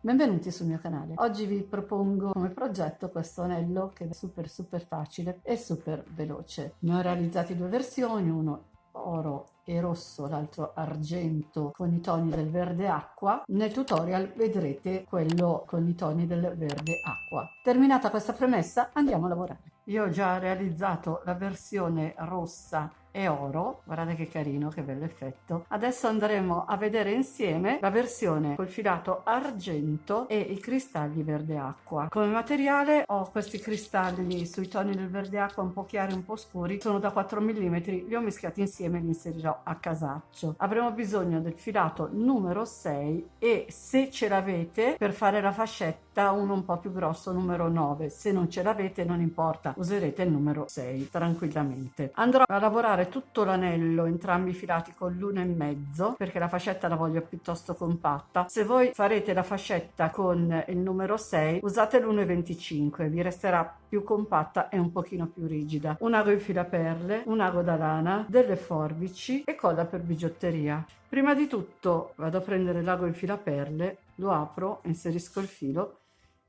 Benvenuti sul mio canale. Oggi vi propongo come progetto questo anello che è super facile e super veloce. Ne ho realizzati due versioni, uno oro e rosso, l'altro argento con i toni del verde acqua. Nel tutorial vedrete quello con i toni del verde acqua. Terminata questa premessa, andiamo a lavorare. Io ho già realizzato la versione rossa e oro, guardate che carino, che bello effetto. Adesso andremo a vedere insieme la versione col filato argento e i cristalli verde acqua. Come materiale ho questi cristalli sui toni del verde acqua un po' chiari, un po' scuri, sono da 4 mm, li ho mischiati insieme e li inserirò a casaccio. Avremo bisogno del filato numero 6 e, se ce l'avete, per fare la fascetta uno un po' più grosso, numero 9. Se non ce l'avete non importa, userete il numero 6 tranquillamente. Andrò a lavorare tutto l'anello entrambi i filati con l'1,5 perché la fascetta la voglio piuttosto compatta. Se voi farete la fascetta con il numero 6 usate l'1,25, vi resterà più compatta e un pochino più rigida. Un ago in filaperle, un ago da lana, delle forbici e colla per bigiotteria. Prima di tutto vado a prendere l'ago in filaperle, lo apro, inserisco il filo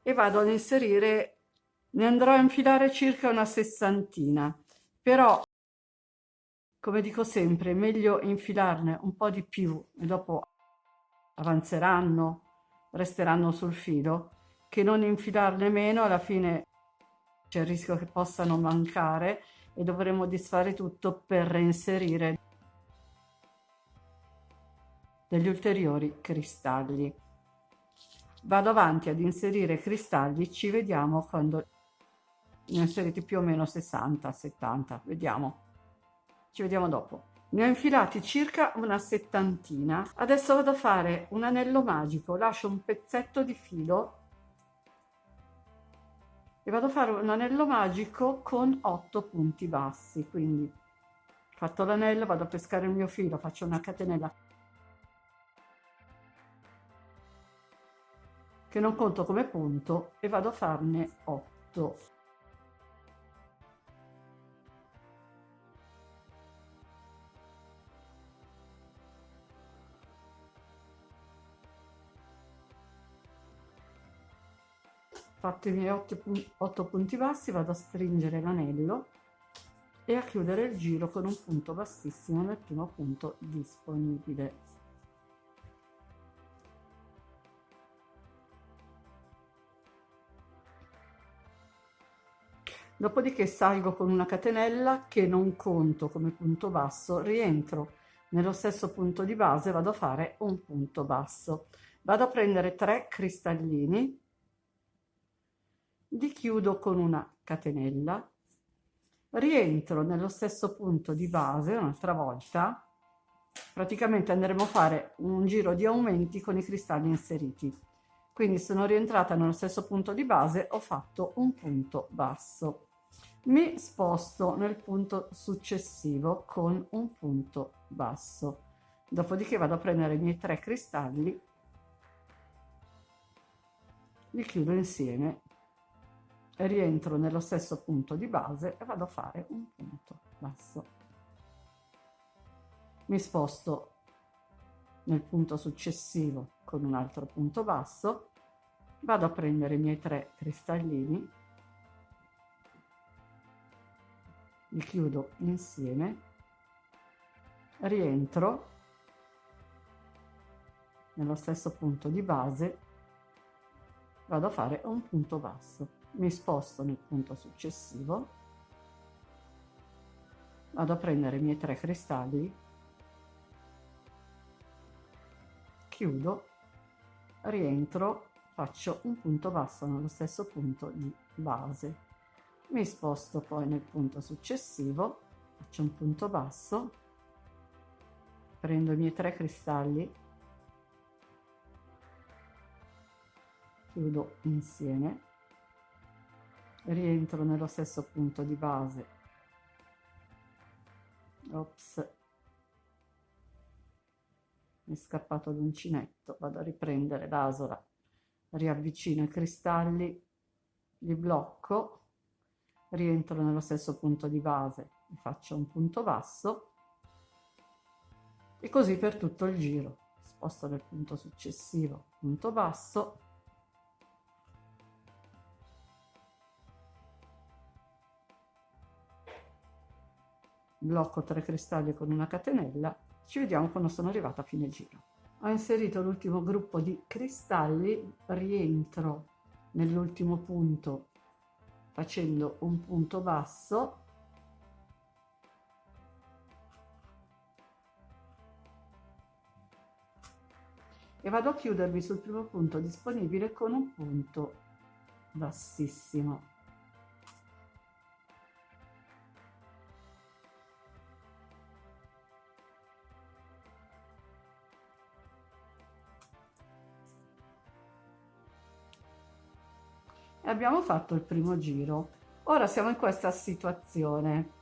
e vado ad inserire, ne andrò a infilare circa una sessantina, però come dico sempre, è meglio infilarne un po' di più e dopo avanzeranno, resteranno sul filo, che non infilarne meno. Alla fine c'è il rischio che possano mancare e dovremo disfare tutto per reinserire degli ulteriori cristalli. Vado avanti ad inserire cristalli, ci vediamo quando ne ho inseriti più o meno 60-70, vediamo. Ci vediamo dopo. Ne ho infilati circa una settantina. Adesso vado a fare un anello magico, lascio un pezzetto di filo e vado a fare un anello magico con 8 punti bassi. Quindi fatto l'anello vado a pescare il mio filo, faccio una catenella che non conto come punto e vado a farne 8. Fatti i miei 8 punti bassi, vado a stringere l'anello e a chiudere il giro con un punto bassissimo nel primo punto disponibile. Dopodiché salgo con una catenella che non conto come punto basso, rientro nello stesso punto di base, vado a fare un punto basso. Vado a prendere 3 cristallini, li chiudo con una catenella, rientro nello stesso punto di base un'altra volta, praticamente andremo a fare un giro di aumenti con i cristalli inseriti. Quindi sono rientrata nello stesso punto di base, ho fatto un punto basso. Mi sposto nel punto successivo con un punto basso. Dopodiché vado a prendere i miei 3 cristalli, li chiudo insieme, rientro nello stesso punto di base e vado a fare un punto basso. Mi sposto nel punto successivo con un altro punto basso, vado a prendere i miei 3 cristallini, li chiudo insieme, rientro nello stesso punto di base, vado a fare un punto basso. Mi sposto nel punto successivo, vado a prendere i miei 3 cristalli, chiudo, rientro, faccio un punto basso nello stesso punto di base. Mi sposto poi nel punto successivo, faccio un punto basso, prendo i miei 3 cristalli, chiudo insieme, rientro nello stesso punto di base. Ops, mi è scappato l'uncinetto, vado a riprendere l'asola, riavvicino i cristalli, li blocco, rientro nello stesso punto di base, faccio un punto basso e così per tutto il giro. Sposto nel punto successivo, punto basso, blocco 3 cristalli con una catenella, ci vediamo quando sono arrivata a fine giro. Ho inserito l'ultimo gruppo di cristalli, rientro nell'ultimo punto facendo un punto basso e vado a chiudermi sul primo punto disponibile con un punto bassissimo. E abbiamo fatto il primo giro. Ora siamo in questa situazione.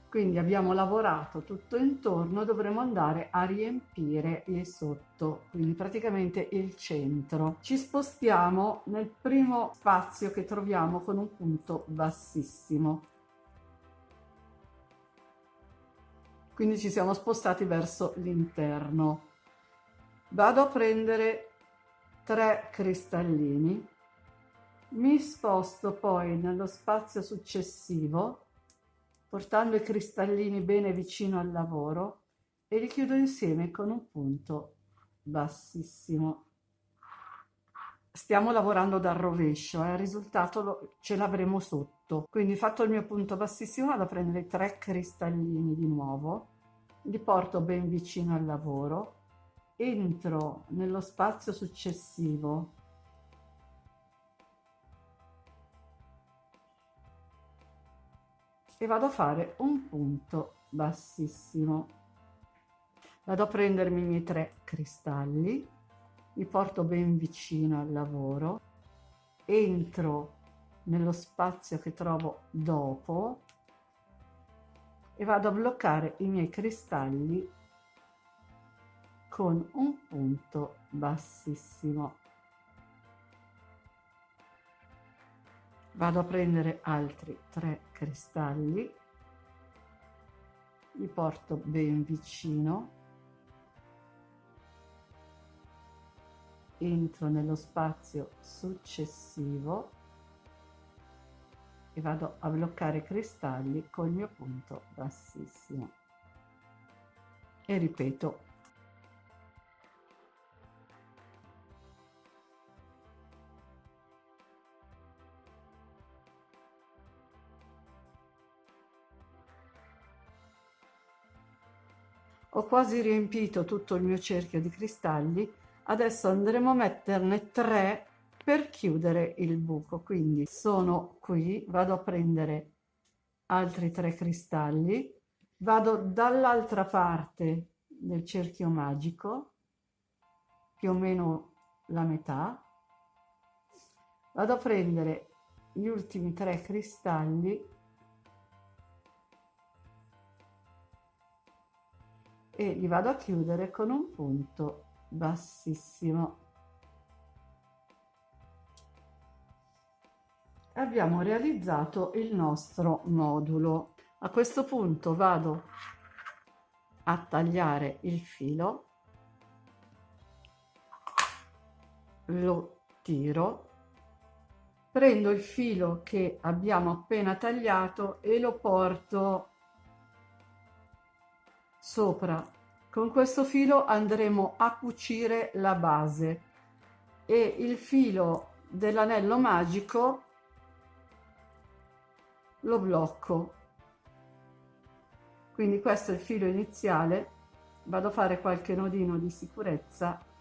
Quindi abbiamo lavorato tutto intorno, dovremo andare a riempire il sotto, quindi praticamente il centro. Ci spostiamo nel primo spazio che troviamo con un punto bassissimo. Quindi ci siamo spostati verso l'interno. Vado a prendere 3 cristallini, mi sposto poi nello spazio successivo portando i cristallini bene vicino al lavoro e li chiudo insieme con un punto bassissimo. Stiamo lavorando dal rovescio, il risultato ce l'avremo sotto. Quindi fatto il mio punto bassissimo vado a prendere 3 cristallini di nuovo, li porto ben vicino al lavoro, entro nello spazio successivo e vado a fare un punto bassissimo. Vado a prendermi i miei 3 cristalli, li porto ben vicino al lavoro, entro nello spazio che trovo dopo e vado a bloccare i miei cristalli con un punto bassissimo. Vado a prendere altri 3 cristalli, li porto ben vicino, entro nello spazio successivo e vado a bloccare i cristalli col mio punto bassissimo. E ripeto. Ho quasi riempito tutto il mio cerchio di cristalli, adesso andremo a metterne 3 per chiudere il buco. Quindi sono qui, vado a prendere altri 3 cristalli, vado dall'altra parte del cerchio magico, più o meno la metà, vado a prendere gli ultimi 3 cristalli e li vado a chiudere con un punto bassissimo. Abbiamo realizzato il nostro modulo. A questo punto vado a tagliare il filo, lo tiro, prendo il filo che abbiamo appena tagliato e lo porto sopra. Con questo filo andremo a cucire la base e il filo dell'anello magico lo blocco. Quindi questo è il filo iniziale, vado a fare qualche nodino di sicurezza .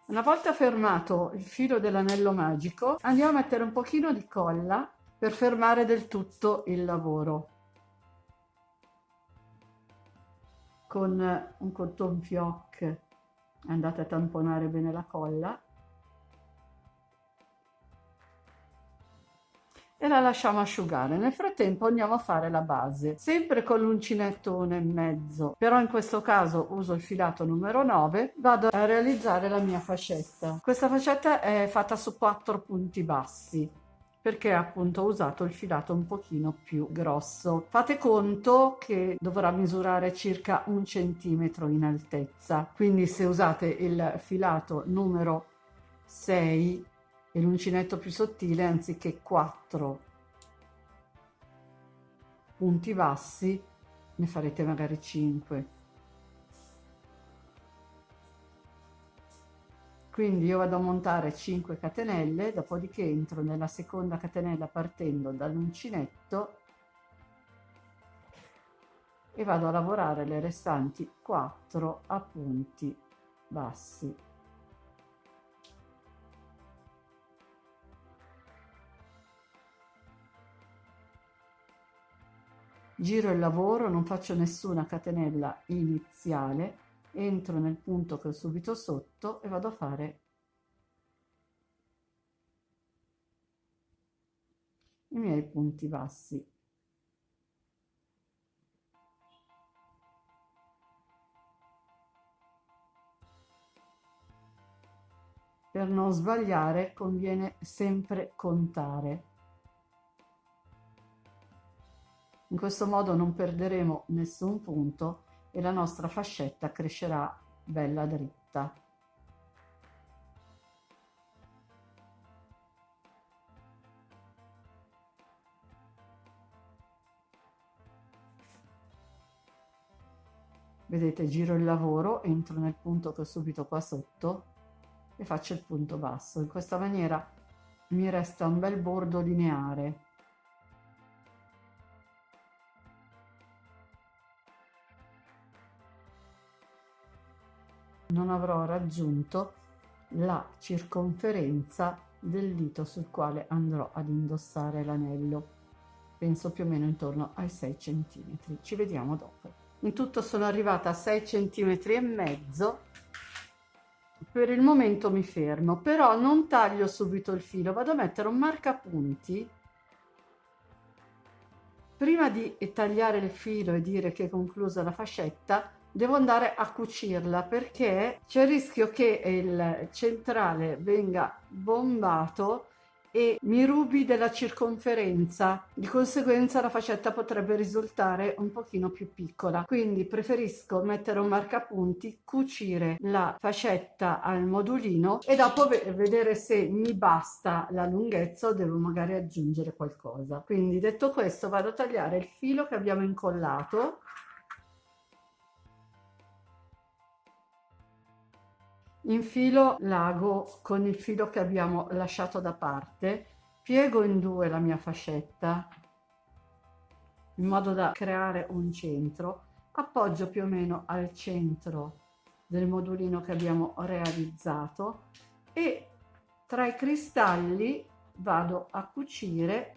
Una volta fermato il filo dell'anello magico, andiamo a mettere un pochino di colla per fermare del tutto il lavoro. con un cotton fioc andate a tamponare bene la colla e la lasciamo asciugare. Nel frattempo andiamo a fare la base, sempre con l'uncinetto 1,5, però in questo caso uso il filato numero 9, vado a realizzare la mia fascetta. Questa fascetta è fatta su 4 punti bassi, perché appunto ho usato il filato un pochino più grosso. Fate conto che dovrà misurare circa 1 centimetro in altezza, quindi se usate il filato numero 6 e l'uncinetto più sottile, anziché 4 punti bassi, ne farete magari 5. Quindi io vado a montare 5 catenelle, dopodiché entro nella seconda catenella partendo dall'uncinetto e vado a lavorare le restanti 4 a punti bassi. Giro il lavoro, non faccio nessuna catenella iniziale, entro nel punto che ho subito sotto e vado a fare i miei punti bassi. Per non sbagliare conviene sempre contare. In questo modo non perderemo nessun punto e la nostra fascetta crescerà bella dritta. Vedete, giro il lavoro, entro nel punto che ho subito qua sotto e faccio il punto basso. In questa maniera mi resta un bel bordo lineare. Non avrò raggiunto la circonferenza del dito sul quale andrò ad indossare l'anello. Penso più o meno intorno ai 6 centimetri. Ci vediamo dopo. In tutto sono arrivata a 6 centimetri e mezzo. Per il momento mi fermo, però non taglio subito il filo, vado a mettere un marcapunti. Prima di tagliare il filo e dire che è conclusa la fascetta, devo andare a cucirla perché c'è il rischio che il centrale venga bombato e mi rubi della circonferenza. Di conseguenza la fascetta potrebbe risultare un pochino più piccola. Quindi preferisco mettere un marcapunti, cucire la fascetta al modulino e dopo vedere se mi basta la lunghezza o devo magari aggiungere qualcosa. Quindi detto questo vado a tagliare il filo che abbiamo incollato. Infilo l'ago con il filo che abbiamo lasciato da parte, piego in due la mia fascetta in modo da creare un centro, appoggio più o meno al centro del modulino che abbiamo realizzato e tra i cristalli vado a cucire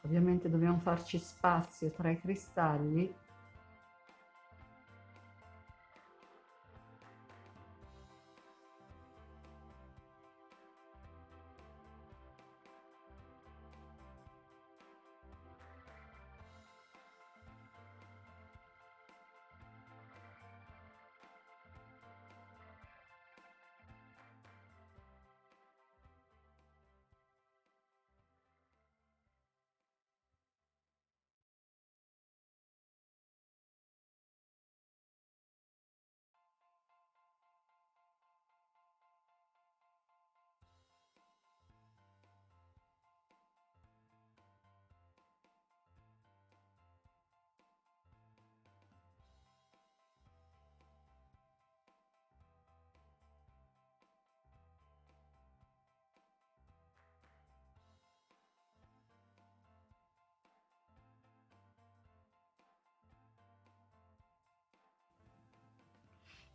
ovviamente dobbiamo farci spazio tra i cristalli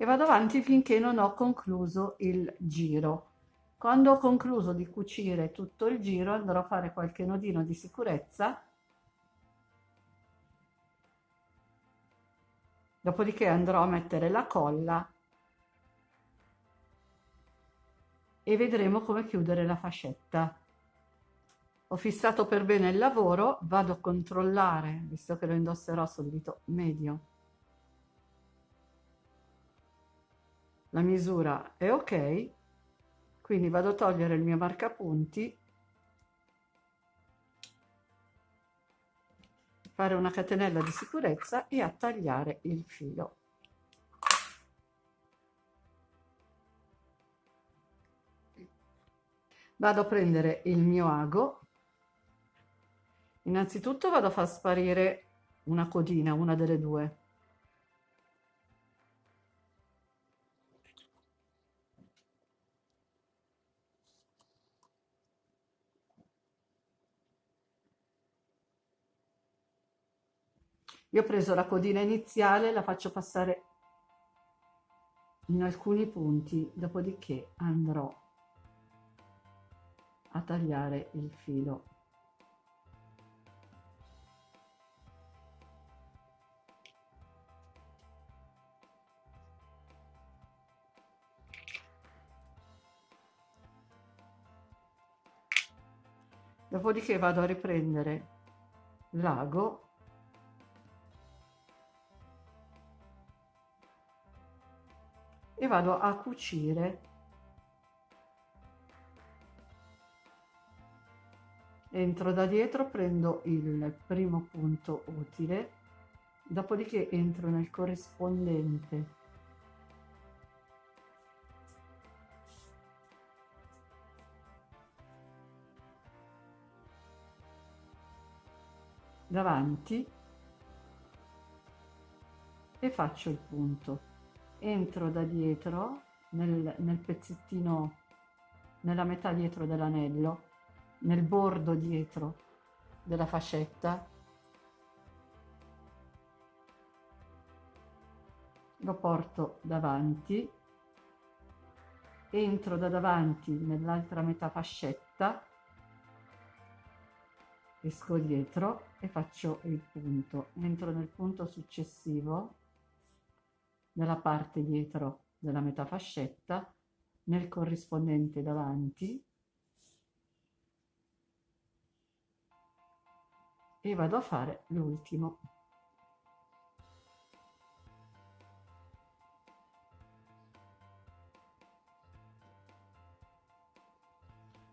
e vado avanti finché non ho concluso il giro. Quando ho concluso di cucire tutto il giro andrò a fare qualche nodino di sicurezza, dopodiché andrò a mettere la colla e vedremo come chiudere la fascetta. Ho fissato per bene il lavoro, vado a controllare, visto che lo indosserò sul dito medio, la misura è ok, quindi vado a togliere il mio marcapunti, fare una catenella di sicurezza e a tagliare il filo. Vado a prendere il mio ago, innanzitutto vado a far sparire una codina, una delle due. Io ho preso la codina iniziale, la faccio passare in alcuni punti, dopodiché andrò a tagliare il filo. Dopodiché vado a riprendere l'ago e vado a cucire entro da dietro, prendo il primo punto utile, dopodiché entro nel corrispondente davanti e faccio il punto. Entro da dietro nel pezzettino, nella metà dietro dell'anello, nel bordo dietro della fascetta, lo porto davanti, entro da davanti nell'altra metà fascetta, esco dietro e faccio il punto. Entro nel punto successivo nella parte dietro della metà fascetta, nel corrispondente davanti e vado a fare l'ultimo.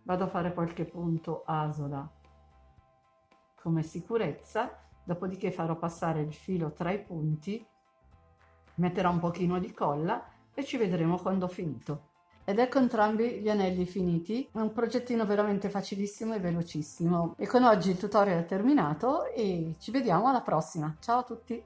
Vado a fare qualche punto asola come sicurezza, dopodiché farò passare il filo tra i punti, metterò un pochino di colla e ci vedremo quando ho finito. Ed ecco entrambi gli anelli finiti, è un progettino veramente facilissimo e velocissimo. E con oggi il tutorial è terminato e ci vediamo alla prossima. Ciao a tutti!